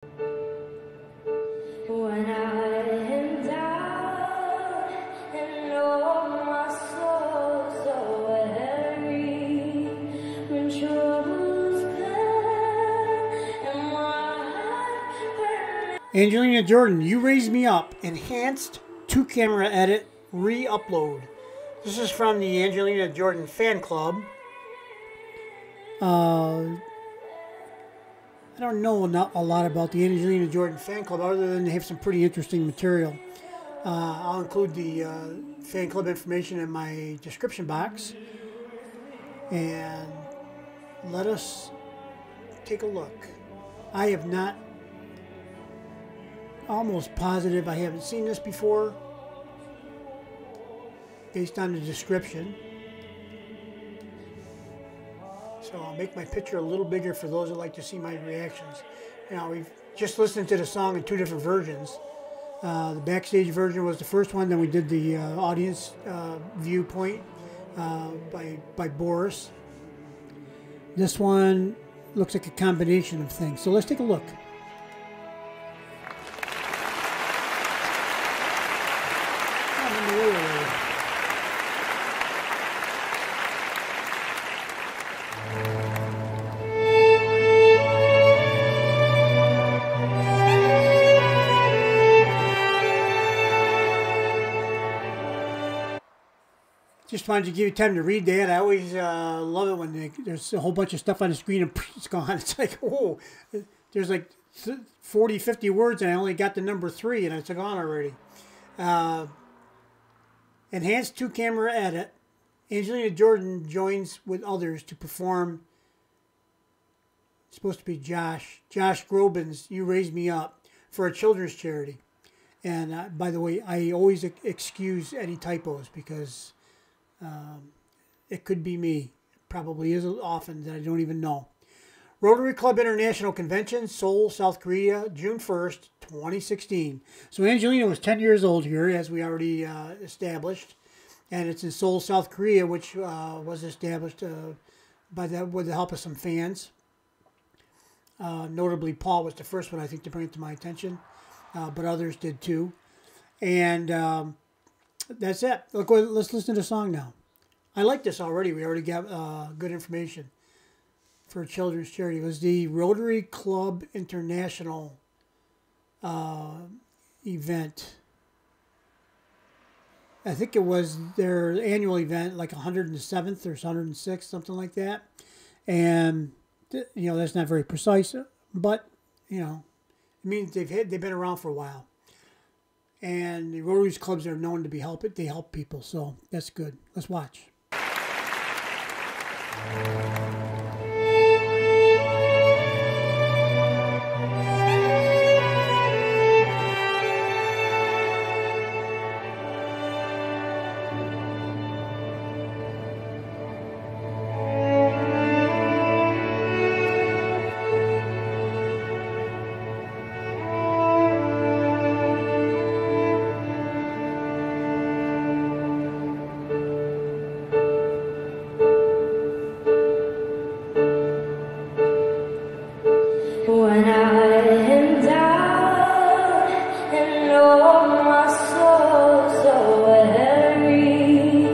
When I am down and oh my soul so heavy, when troubles come and my heart burns. Angelina Jordan, You Raise Me Up, enhanced 2-camera edit, re-upload. This is from the Angelina Jordan fan club. I don't know a lot about the Angelina Jordan fan club other than they have some pretty interesting material. I'll include the fan club information in my description box. And let us take a look. I have not, almost positive I haven't seen this before based on the description. So I'll make my picture a little bigger for those that like to see my reactions. Now, we've just listened to the song in 2 different versions. The backstage version was the first one, then we did the audience viewpoint by Boris. This one looks like a combination of things. So let's take a look. Just wanted to give you time to read that. I always love it when there's a whole bunch of stuff on the screen and it's gone. It's like, oh, there's like 40, 50 words and I only got the number 3 and it's gone already. Enhanced 2-camera edit. Angelina Jordan joins with others to perform, it's supposed to be Josh Groban's You Raise Me Up for a children's charity. And by the way, I always excuse any typos because it could be me. It probably is often that I don't even know. Rotary Club International Convention, Seoul, South Korea, June 1st, 2016. So Angelina was 10 years old here, as we already established. And it's in Seoul, South Korea, which was established with the help of some fans. Notably, Paul was the first one, I think, to bring it to my attention. But others did too. And that's it. Let's listen to the song now. I like this already. We already got good information for a children's charity. It was the Rotary Club International event. I think it was their annual event, like 107th or 106th, something like that. And you know, that's not very precise, but you know, it means they've been around for a while. And the Rotary clubs are known to be they help people, so that's good. Let's watch. When I am down and oh my soul so heavy,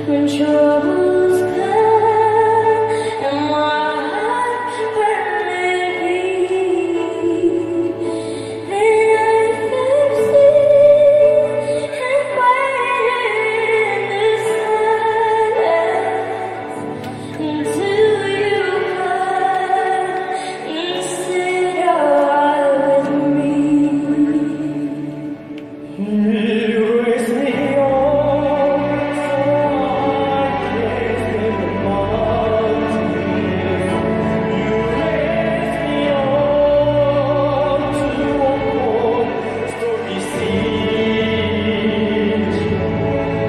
when troubles come and my heart burns heat, then I can see and wait in the silence until you come and sit out with me. You raise me up so I can the mountains. You raise me up to walk on stormy seas.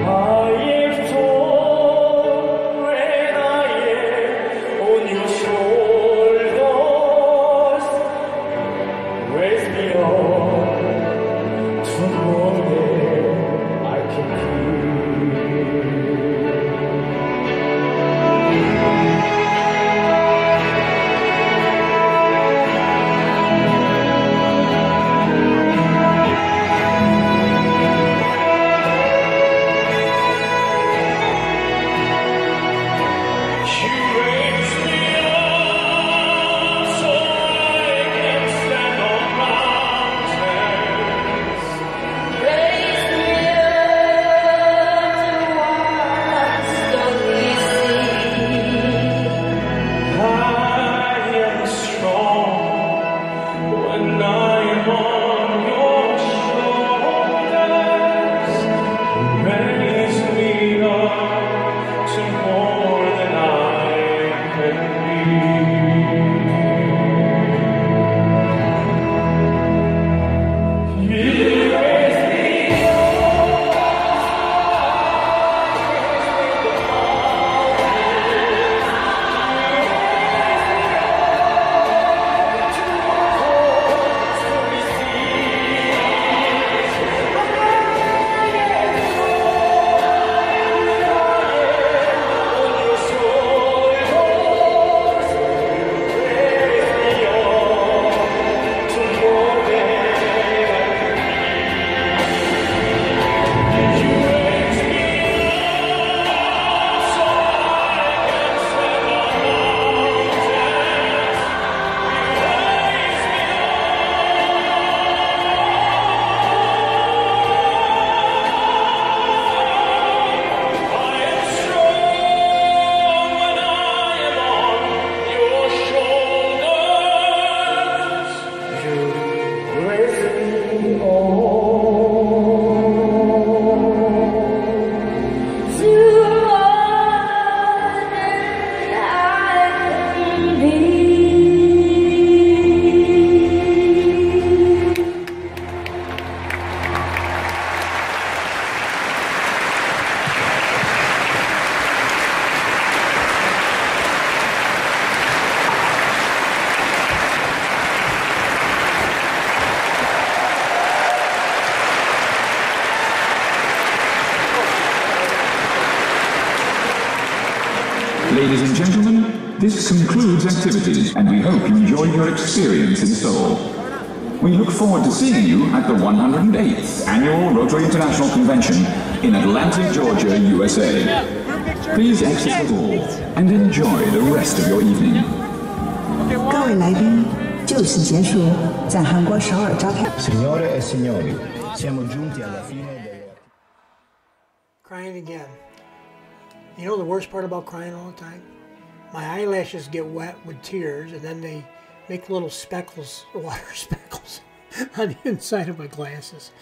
I am torn when I am on your shoulders. Raise me up to more than I can keep. when I am on your shoulders. Raise me up to more than I can be. You raise me Ladies and gentlemen, this concludes activities, and we hope you enjoyed your experience in Seoul. We look forward to seeing you at the 108th Annual Rotary International Convention in Atlanta, Georgia, USA. Please exit the hall and enjoy the rest of your evening. 各位来宾，就此结束在韩国首尔召开。 Signore e signori, siamo giunti alla fine del... Crying again. You know the worst part about crying all the time? My eyelashes get wet with tears, and then they make little speckles, water speckles, on the inside of my glasses.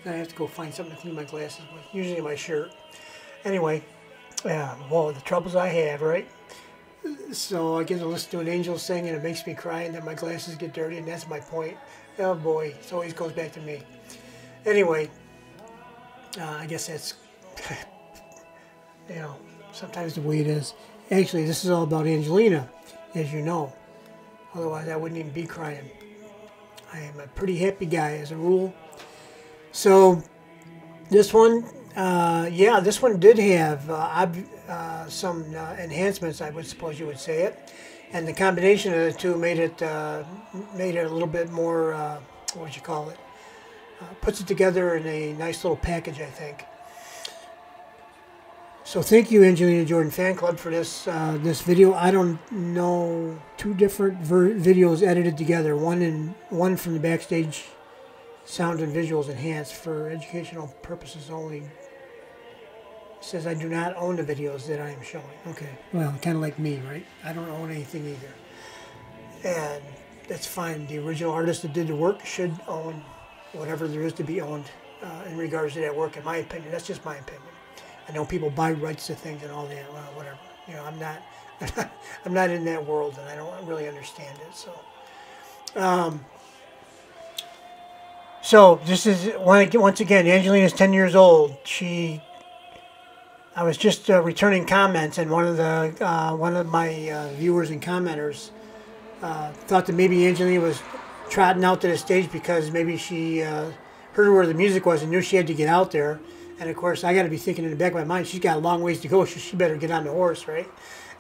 Then I have to go find something to clean my glasses with, usually my shirt. Anyway, well, the troubles I have, right? So I get to listen to an angel sing, and it makes me cry, and then my glasses get dirty, and that's my point. Oh boy, it always goes back to me. Anyway, I guess that's... you know, sometimes the way it is. Actually, this is all about Angelina, as you know. Otherwise, I wouldn't even be crying. I am a pretty happy guy, as a rule. So, this one, yeah, this one did have some enhancements, I would suppose you would say it. And the combination of the two made it a little bit more, what would you call it? Puts it together in a nice little package, I think. So thank you, Angelina Jordan Fan Club, for this this video. I don't know, two different videos edited together. One from the backstage, sound and visuals enhanced for educational purposes only. It says I do not own the videos that I am showing. Okay, well, kind of like me, right? I don't own anything either, and that's fine. The original artist that did the work should own whatever there is to be owned in regards to that work. In my opinion, that's just my opinion. I know people buy rights to things and all that, well, whatever. You know, I'm not in that world, and I don't really understand it. So this is once again, Angelina's 10 years old. I was just returning comments, and one of my viewers and commenters thought that maybe Angelina was trotting out to the stage because maybe she heard where the music was and knew she had to get out there. And of course, I got to be thinking in the back of my mind, she's got a long ways to go, so she better get on the horse, right?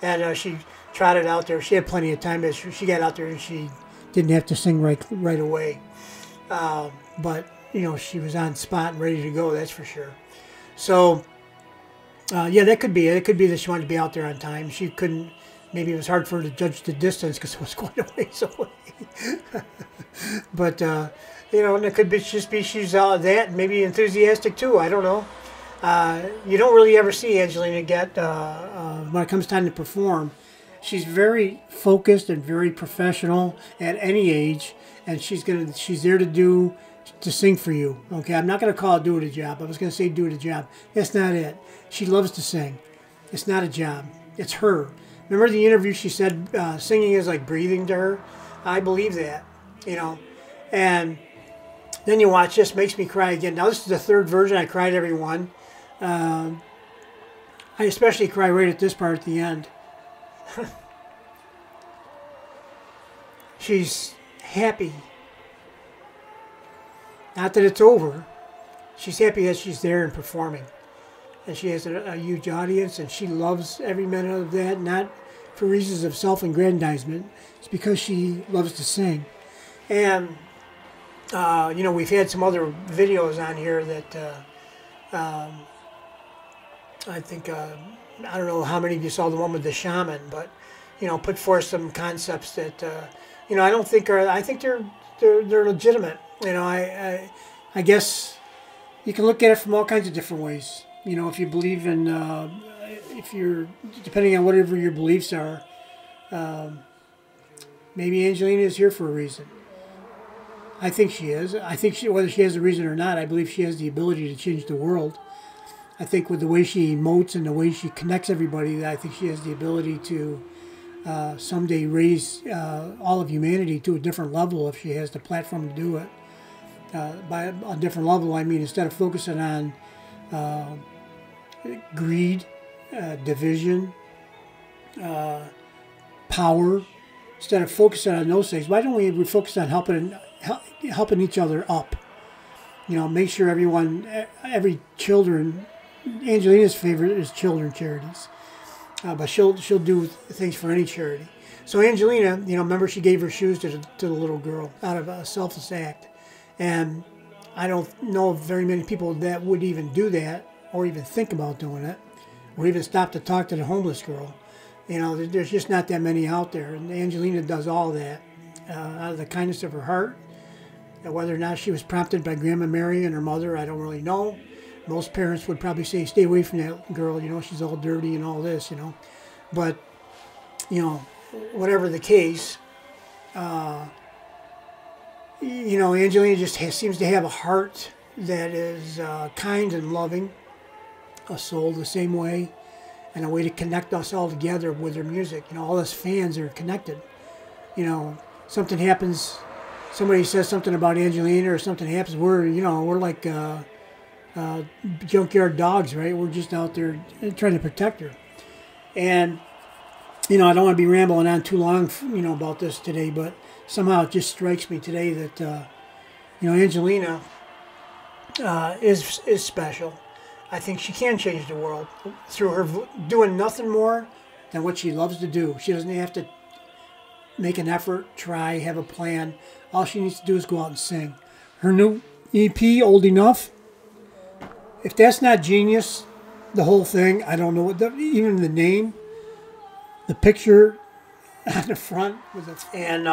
And she trotted out there. She had plenty of time, but she got out there and she didn't have to sing right away. But, you know, she was on spot and ready to go, that's for sure. So, yeah, that could be it. It could be that she wanted to be out there on time. She couldn't, maybe it was hard for her to judge the distance because it was quite a ways away. But, you know, and it could be just be she's that, maybe enthusiastic too. I don't know. You don't really ever see Angelina get, when it comes time to perform, she's very focused and very professional at any age, and she's there to sing for you. Okay, I'm not gonna call it do it a job. I was gonna say do it a job. That's not it. She loves to sing. It's not a job. It's her. Remember the interview? She said singing is like breathing to her. I believe that. You know, and then you watch this, makes me cry again. Now this is the third version. I cried every one. I especially cry right at this part at the end. She's happy. Not that it's over. She's happy that she's there and performing. And she has a huge audience, and she loves every minute of that, not for reasons of self-aggrandizement. It's because she loves to sing. And, you know, we've had some other videos on here that I think, I don't know how many of you saw the one with the shaman, but, you know, put forth some concepts that, you know, I don't think are, I think they're legitimate. You know, I guess you can look at it from all kinds of different ways. You know, if you believe in, if you're, depending on whatever your beliefs are, maybe Angelina is here for a reason. I think she is. I think whether she has a reason or not, I believe she has the ability to change the world. I think with the way she emotes and the way she connects everybody, I think she has the ability to someday raise all of humanity to a different level if she has the platform to do it. By a different level, I mean instead of focusing on greed, division, power, instead of focusing on those things, why don't we focus on helping each other up? You know, make sure every children. Angelina's favorite is children charities, but she'll do things for any charity. So Angelina, you know, remember she gave her shoes to the little girl out of a selfless act, and I don't know of very many people that would even do that or even think about doing it, or even stop to talk to the homeless girl. You know, there's just not that many out there, and Angelina does all that out of the kindness of her heart. And whether or not she was prompted by Grandma Mary and her mother, I don't really know. Most parents would probably say, stay away from that girl, you know, she's all dirty and all this, you know. But, you know, whatever the case, you know, Angelina just seems to have a heart that is kind and loving, a soul the same way, and a way to connect us all together with her music. You know, all us fans are connected. You know, something happens, somebody says something about Angelina or something happens, we're like junkyard dogs, right? We're just out there trying to protect her. And, you know, I don't want to be rambling on too long, you know, about this today, but somehow it just strikes me today that, you know, Angelina is special. I think she can change the world through her doing nothing more than what she loves to do. She doesn't have to make an effort, try, have a plan. All she needs to do is go out and sing. Her new EP, Old Enough, if that's not genius, the whole thing, I don't know what, even the name, the picture on the front, and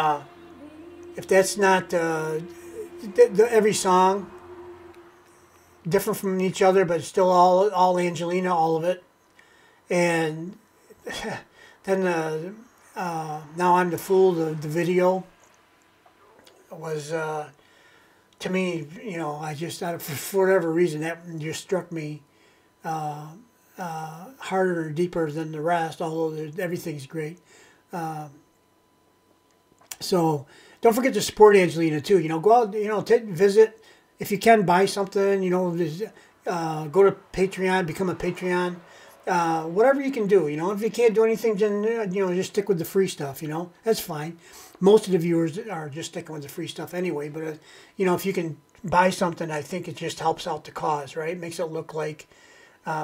if that's not every song different from each other, but still all Angelina, all of it, and then Now I'm the Fool, the video was to me, you know, I just, for whatever reason, that just struck me harder and deeper than the rest, although everything's great. So don't forget to support Angelina too. You know, go out, you know, visit. If you can, buy something, you know, go to Patreon, become a Patreon. Whatever you can do, you know. If you can't do anything, then, you know, just stick with the free stuff, you know. That's fine. Most of the viewers are just sticking with the free stuff anyway. But, you know, if you can buy something, I think it just helps out the cause, right? It makes it look like,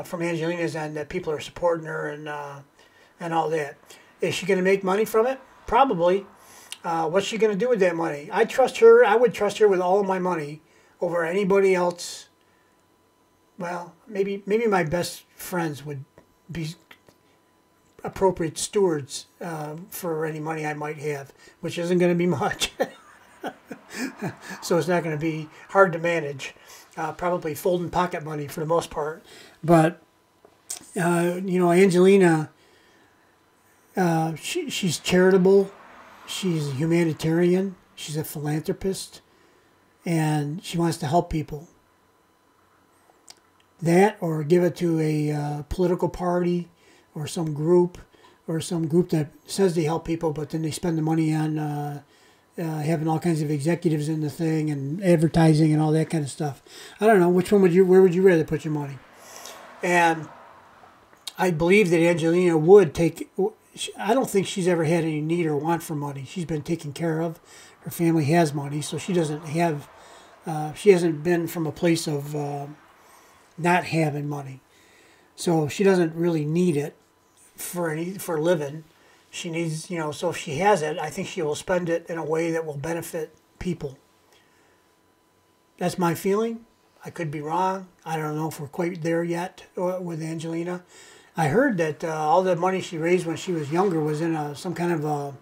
from Angelina's end, that people are supporting her and all that. Is she going to make money from it? Probably. What's she going to do with that money? I trust her. I would trust her with all of my money over anybody else. Well, maybe my best friends would be appropriate stewards for any money I might have, which isn't going to be much. So it's not going to be hard to manage. Probably folding pocket money for the most part. But, you know, Angelina, She's charitable. She's a humanitarian. She's a philanthropist. And she wants to help people. That, or give it to a political party or some group that says they help people, but then they spend the money on having all kinds of executives in the thing and advertising and all that kind of stuff. I don't know, where would you rather put your money? And I believe that Angelina would take, I don't think she's ever had any need or want for money. She's been taken care of. Her family has money, so she doesn't have, she hasn't been from a place of not having money. So she doesn't really need it for living. She needs, so if she has it, I think she will spend it in a way that will benefit people. That's my feeling. I could be wrong. I don't know if we're quite there yet with Angelina. I heard that all the money she raised when she was younger was in some kind of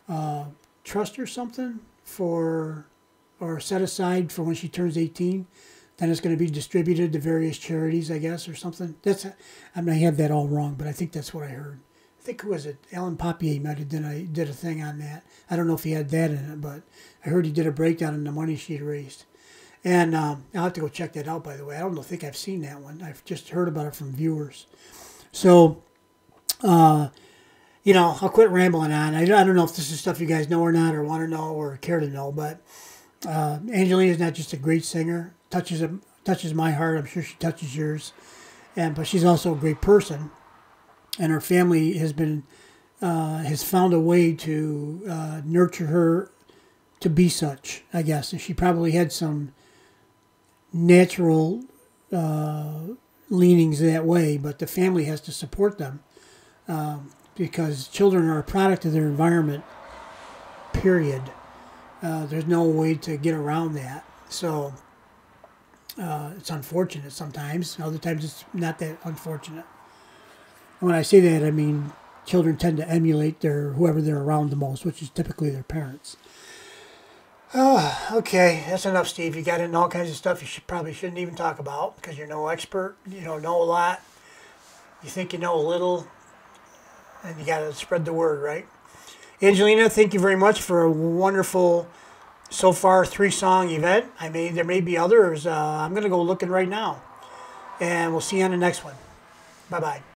a trust or something or set aside for when she turns 18. Then it's going to be distributed to various charities, I guess, or something. I may have that all wrong, but I think that's what I heard. I think, who was it? Alan Papier might have did a thing on that. I don't know if he had that in it, but I heard he did a breakdown on the money she had raised. And I'll have to go check that out, by the way. I don't think I've seen that one. I've just heard about it from viewers. So, I'll quit rambling on. I don't know if this is stuff you guys know or not, or want to know, or care to know, but Angelina's not just a great singer. Touches my heart. I'm sure she touches yours. But she's also a great person. And her family has found a way to nurture her to be such, I guess. And she probably had some natural leanings that way, but the family has to support them because children are a product of their environment, period. There's no way to get around that. So it's unfortunate sometimes. Other times it's not that unfortunate. When I say that, I mean children tend to emulate whoever they're around the most, which is typically their parents. Okay, that's enough, Steve. You got into all kinds of stuff you probably shouldn't even talk about because you're no expert. You don't know a lot. You think you know a little, and you got to spread the word, right? Angelina, thank you very much for a wonderful, so far, 3-song event. There may be others. I'm going to go looking right now, and we'll see you on the next one. Bye-bye.